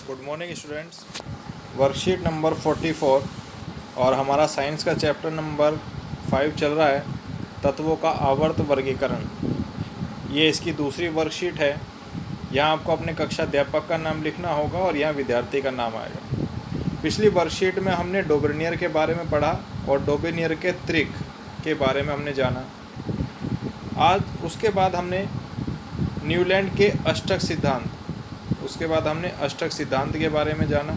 Good morning students. Worksheet number 44 और हमारा science का चैप्टर नंबर 5 चल रहा है, तत्वों का आवर्त वर्गीकरण। ये इसकी दूसरी वर्कशीट है। यहाँ आपको अपने कक्षा अध्यापक का नाम लिखना होगा और यहाँ विद्यार्थी का नाम आएगा। पिछली वर्कशीट में हमने डोबेनियर के बारे में पढ़ा और डोबेनियर के त्रिक के बारे में हमने जाना। आज उसके बाद हमने न्यूलैंड के अष्टक सिद्धांत अष्टक सिद्धांत के बारे में जाना,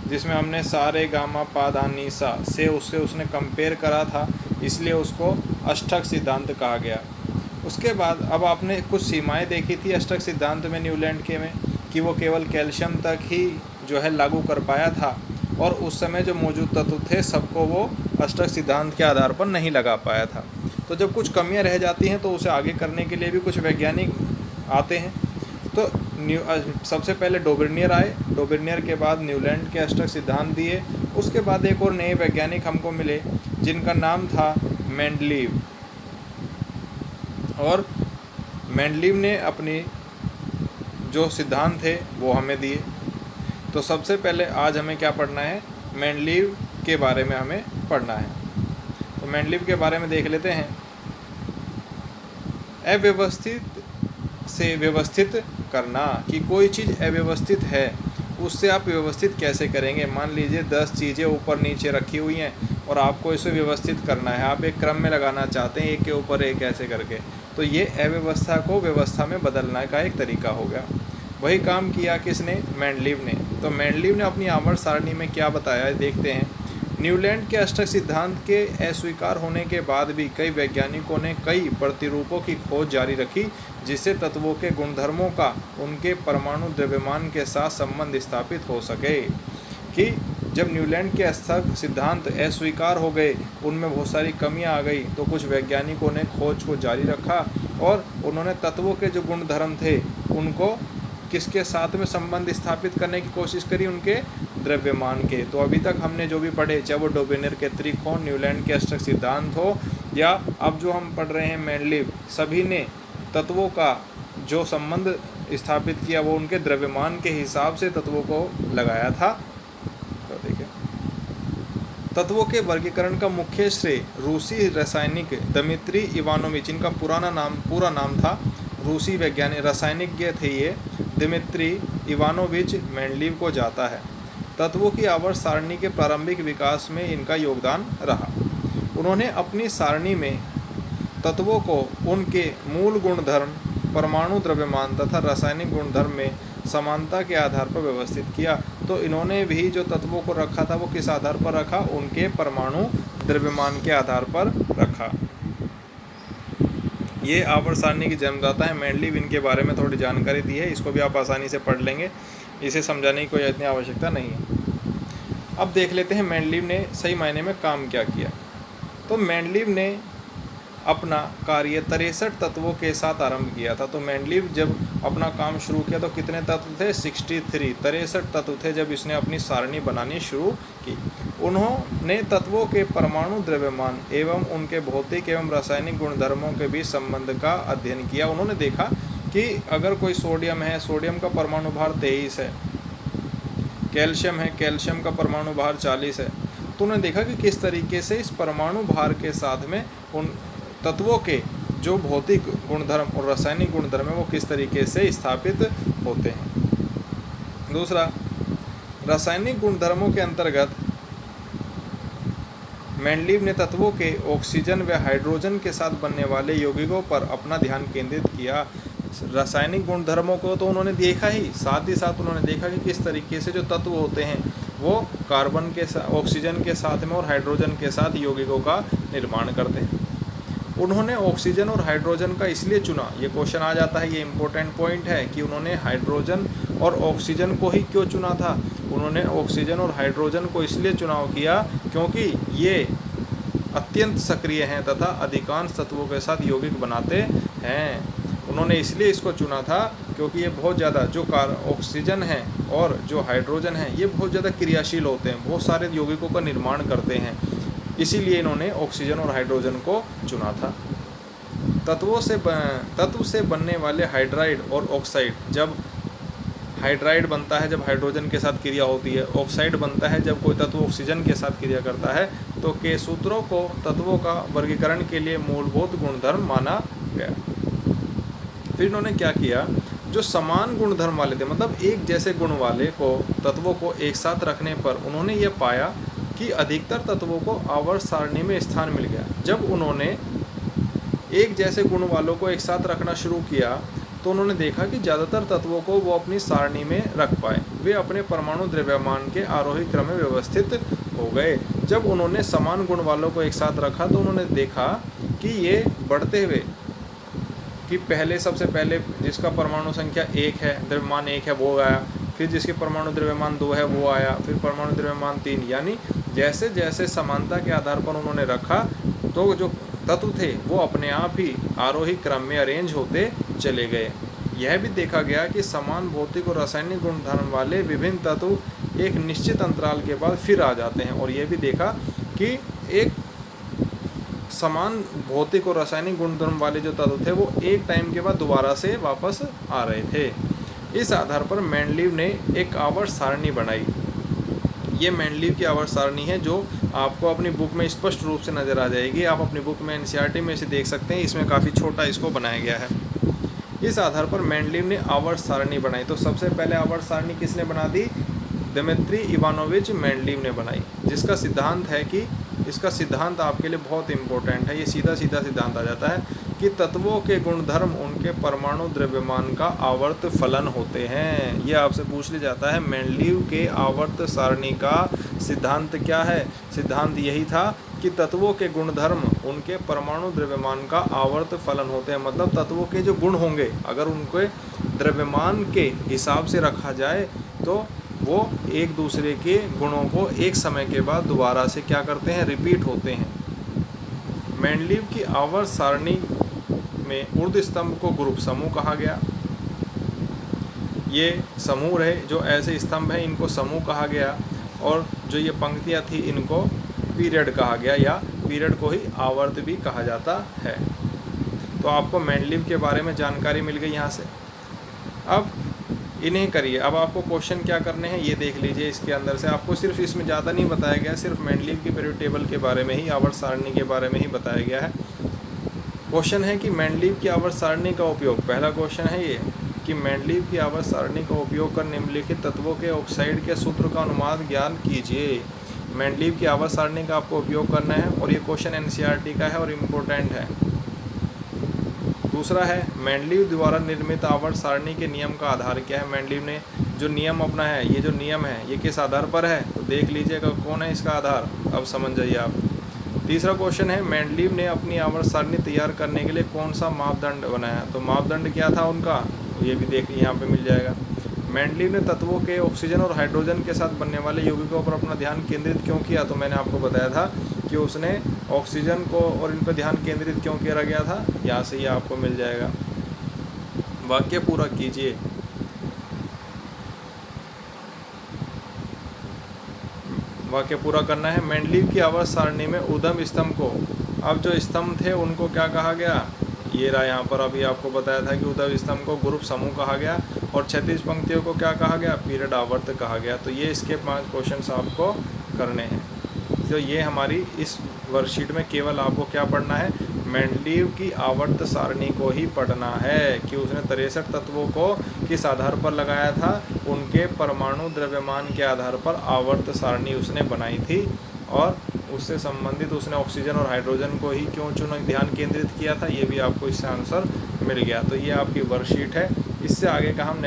जिसमें हमने सारे गामा पा धा नी सा से उसने कंपेयर करा था, इसलिए उसको अष्टक सिद्धांत कहा गया। उसके बाद अब आपने कुछ सीमाएं देखी थी अष्टक सिद्धांत में न्यूलैंड के में कि वो केवल कैल्शियम तक ही जो है लागू कर पाया था और उस समय जो मौजूद तत्व थे सबको वो अष्टक सिद्धांत के आधार पर नहीं लगा पाया था। तो जब कुछ कमियां रह जाती हैं तो उसे आगे करने के लिए भी कुछ वैज्ञानिक आते हैं। तो सबसे पहले डोबेनियर आए, डोबेनियर के बाद न्यूलैंड के अष्टक सिद्धांत दिए। उसके बाद एक और नए वैज्ञानिक हमको मिले जिनका नाम था मेंडलीव, और मेंडलीव ने अपनी जो सिद्धांत थे वो हमें दिए। तो सबसे पहले आज हमें क्या पढ़ना है, मेंडलीव के बारे में हमें पढ़ना है। तो मेंडलीव के बारे में देख लेते हैं। अव्यवस्थित से व्यवस्थित करना, कि कोई चीज़ अव्यवस्थित है उससे आप व्यवस्थित कैसे करेंगे। मान लीजिए 10 चीज़ें ऊपर नीचे रखी हुई हैं और आपको इसे व्यवस्थित करना है, आप एक क्रम में लगाना चाहते हैं एक के ऊपर एक ऐसे करके, तो ये अव्यवस्था को व्यवस्था में बदलने का एक तरीका हो गया। वही काम किया किसने, मेंडलीव ने। तो मेंडलीव ने अपनी आवर्त सारणी में क्या बताया देखते हैं। न्यूलैंड के अष्टक सिद्धांत के अस्वीकार होने के बाद भी कई वैज्ञानिकों ने कई प्रतिरूपों की खोज जारी रखी, जिससे तत्वों के गुणधर्मों का उनके परमाणु द्रव्यमान के साथ संबंध स्थापित हो सके। कि जब न्यूलैंड के अष्टक सिद्धांत अस्वीकार हो गए, उनमें बहुत सारी कमियां आ गई, तो कुछ वैज्ञानिकों ने खोज को जारी रखा और उन्होंने तत्वों के जो गुणधर्म थे उनको किसके साथ में संबंध स्थापित करने की कोशिश करी, उनके द्रव्यमान के। तो अभी तक हमने जो भी पढ़े, चाहे वो डोबेनियर के त्रिक हो, न्यूलैंड के अष्टक सिद्धांत हो, या अब जो हम पढ़ रहे हैं मेंडलीव, सभी ने तत्वों का जो संबंध स्थापित किया वो उनके द्रव्यमान के हिसाब से तत्वों को लगाया था। तो देखिए, तत्वों के वर्गीकरण का मुख्य श्रेय रूसी रासायनिक दिमित्री इवानोविच, इनका पूरा नाम था, रूसी वैज्ञानिक रासायनिज्ञ थे ये, दिमित्री इवानोविच मेंडलीव को जाता है। तत्वों की आवर्त सारणी के प्रारंभिक विकास में इनका योगदान रहा। उन्होंने अपनी सारणी में तत्वों को उनके मूल गुणधर्म, परमाणु द्रव्यमान तथा रासायनिक गुणधर्म में समानता के आधार पर व्यवस्थित किया। तो इन्होंने भी जो तत्वों को रखा था वो किस आधार पर रखा, उनके परमाणु द्रव्यमान के आधार पर रखा। ये आवर्त सारणी की जन्मदाता है मेंडलीव, इनके बारे में थोड़ी जानकारी दी है, इसको भी आप आसानी से पढ़ लेंगे, इसे समझाने की कोई इतनी आवश्यकता नहीं है। अब देख लेते हैं मेंडलीव ने सही मायने में काम क्या किया। तो मेंडलीव ने अपना कार्य 63 तत्वों के साथ आरंभ किया था। तो मेंडलीव जब अपना काम शुरू किया तो कितने तत्व थे, 63 तत्व थे जब इसने अपनी सारणी बनानी शुरू की। उन्होंने तत्वों के परमाणु द्रव्यमान एवं उनके भौतिक एवं रासायनिक गुणधर्मों के बीच संबंध का अध्ययन किया। उन्होंने देखा कि अगर कोई सोडियम है, सोडियम का परमाणु भार 23 है, कैल्शियम है, कैल्शियम का परमाणु भार 40 है, तो उन्होंने देखा कि किस तरीके से इस परमाणु भार के साथ में उन तत्वों के जो भौतिक गुणधर्म और रासायनिक गुणधर्म है वो किस तरीके से स्थापित होते हैं। दूसरा, रासायनिक गुणधर्मों के अंतर्गत मेंडलीव ने तत्वों के ऑक्सीजन व हाइड्रोजन के साथ बनने वाले यौगिकों पर अपना ध्यान केंद्रित किया। रासायनिक गुणधर्मों को तो उन्होंने देखा ही, साथ ही साथ उन्होंने देखा कि किस तरीके से जो तत्व होते हैं वो कार्बन के साथ, ऑक्सीजन के साथ में और हाइड्रोजन के साथ यौगिकों का निर्माण करते हैं। उन्होंने ऑक्सीजन और हाइड्रोजन का इसलिए चुना, ये क्वेश्चन आ जाता है, ये इंपॉर्टेंट पॉइंट है कि उन्होंने हाइड्रोजन और ऑक्सीजन को ही क्यों चुना था। उन्होंने ऑक्सीजन और हाइड्रोजन को इसलिए चुनाव किया क्योंकि ये अत्यंत सक्रिय हैं तथा अधिकांश तत्वों के साथ यौगिक बनाते हैं। उन्होंने इसलिए इसको चुना था क्योंकि ये बहुत ज़्यादा जो ऑक्सीजन है और जो हाइड्रोजन है ये बहुत ज़्यादा क्रियाशील होते हैं, बहुत सारे यौगिकों का निर्माण करते हैं, इसीलिए इन्होंने ऑक्सीजन और हाइड्रोजन को चुना था। तत्व से बनने वाले हाइड्राइड और ऑक्साइड जब हाइड्राइड बनता है जब हाइड्रोजन के साथ क्रिया होती है, ऑक्साइड बनता है जब कोई तत्व ऑक्सीजन के साथ क्रिया करता है। तो के सूत्रों को तत्वों का वर्गीकरण के लिए मूलभूत गुणधर्म माना गया। फिर इन्होंने क्या किया, जो समान गुणधर्म वाले थे, मतलब एक जैसे गुण वाले को तत्वों को एक साथ रखने पर उन्होंने ये पाया कि अधिकतर तत्वों को आवर्त सारणी में स्थान मिल गया। जब उन्होंने एक जैसे गुण वालों को एक साथ रखना शुरू किया तो उन्होंने देखा कि ज़्यादातर तत्वों को वो अपनी सारणी में रख पाए, वे अपने परमाणु द्रव्यमान के आरोही क्रम में व्यवस्थित हो गए। जब उन्होंने समान गुण वालों को एक साथ रखा तो उन्होंने देखा कि ये बढ़ते हुए, कि पहले सबसे पहले जिसका परमाणु संख्या 1 है, द्रव्यमान 1 है, वो आया, फिर जिसके परमाणु द्रव्यमान 2 है वो आया, फिर परमाणु द्रव्यमान 3, यानी जैसे जैसे समानता के आधार पर उन्होंने रखा तो जो तत्व थे वो अपने आप ही आरोही क्रम में अरेंज होते चले गए। यह भी देखा गया कि समान भौतिक और रासायनिक गुणधर्म वाले विभिन्न तत्व एक निश्चित अंतराल के बाद फिर आ जाते हैं, और यह भी देखा कि एक समान भौतिक और रासायनिक गुणधर्म वाले जो तत्व थे वो एक टाइम के बाद दोबारा से वापस आ रहे थे। इस आधार पर मेंडलीव ने एक आवर्त सारणी बनाई। ये मेंडलीव की आवर्त सारणी है जो आपको अपनी बुक में स्पष्ट रूप से नज़र आ जाएगी। आप अपनी बुक में एनसीईआरटी में इसे देख सकते हैं, इसमें काफ़ी छोटा इसको बनाया गया है। इस आधार पर मेंडलीव ने आवर्त सारणी बनाई। तो सबसे पहले आवर्त सारणी किसने बना दी? दिमित्री इवानोविच मेंडलीव ने बनाई, जिसका सिद्धांत है कि, इसका सिद्धांत आपके लिए बहुत इंपॉर्टेंट है, ये सीधा सीधा सिद्धांत आ जाता है कि तत्वों के गुणधर्म उनके परमाणु द्रव्यमान का आवर्त फलन होते हैं। ये आपसे पूछ लिया जाता है मेंडलीव के आवर्त सारणी का सिद्धांत क्या है? सिद्धांत यही था कि तत्वों के गुणधर्म उनके परमाणु द्रव्यमान का आवर्त फलन होते हैं। मतलब तत्वों के जो गुण होंगे अगर उनके द्रव्यमान के हिसाब से रखा जाए तो वो एक दूसरे के गुणों को एक समय के बाद दोबारा से क्या करते हैं? रिपीट होते हैं। मेंडलीव की आवर्त सारणी में ऊर्ध्व स्तंभ को ग्रुप समूह कहा गया। ये समूह रहे, जो ऐसे स्तंभ हैं इनको समूह कहा गया, और जो ये पंक्तियाँ थी इनको पीरियड कहा गया, या पीरियड को ही आवर्त भी कहा जाता है। तो आपको मेंडलीव के बारे में जानकारी मिल गई यहाँ से। अब इन्हें करिए। अब आपको क्वेश्चन क्या करने हैं ये देख लीजिए। इसके अंदर से आपको सिर्फ इसमें ज़्यादा नहीं बताया गया, सिर्फ मेंडलीव की पीरियड टेबल के बारे में ही, आवर्त सारणी के बारे में ही बताया गया है। क्वेश्चन है कि मेंडलीव की आवर्त सारणी का उपयोग, पहला क्वेश्चन है ये कि मेंडलीव की आवर्त सारणी का उपयोग कर निम्नलिखित तत्वों के ऑक्साइड के सूत्र का अनुमान ज्ञान कीजिए। मेंडलीव की आवर्त सारणी का आपको उपयोग करना है, और ये क्वेश्चन एनसीईआरटी का है और इम्पोर्टेंट है। दूसरा है मेंडलीव द्वारा निर्मित आवर्त सारणी के नियम का आधार क्या है? मेंडलीव ने जो नियम अपना है, ये जो नियम है ये किस आधार पर है? तो देख लीजिएगा कौन है इसका आधार, अब समझ जाइए आप। तीसरा क्वेश्चन है मेंडलीव ने अपनी आवर्त सारणी तैयार करने के लिए कौन सा मापदंड बनाया? तो मापदंड क्या था उनका, तो ये भी देख यहाँ पे मिल जाएगा। मेंडलीव ने तत्वों के ऑक्सीजन और हाइड्रोजन के साथ बनने वाले यौगिकों पर अपना ध्यान केंद्रित क्यों किया? तो मैंने आपको बताया था कि उसने ऑक्सीजन को और इन पर ध्यान केंद्रित क्यों किया गया था, यहाँ से ये आपको मिल जाएगा। वाक्य पूरा कीजिए। वाक्य पूरा करना है। मेंडलीव की आवर्त सारणी में ऊर्ध्व स्तंभ को, अब जो स्तंभ थे उनको क्या कहा गया? ये रहा यहाँ पर, अभी आपको बताया था कि ऊर्ध्व स्तंभ को ग्रुप समूह कहा गया, और 36 पंक्तियों को क्या कहा गया? पीरियड आवर्त कहा गया। तो ये इसके 5 क्वेश्चंस आपको करने हैं। तो ये हमारी इस वर्कशीट में केवल आपको क्या पढ़ना है? मेंडलीव की आवर्त सारणी को ही पढ़ना है कि उसने 63 तत्वों को किस आधार पर लगाया था? उनके परमाणु द्रव्यमान के आधार पर आवर्त सारणी उसने बनाई थी, और उससे संबंधित उसने ऑक्सीजन और हाइड्रोजन को ही क्यों ध्यान केंद्रित किया था, ये भी आपको इससे आंसर मिल गया। तो ये आपकी वर्कशीट है। इससे आगे का हम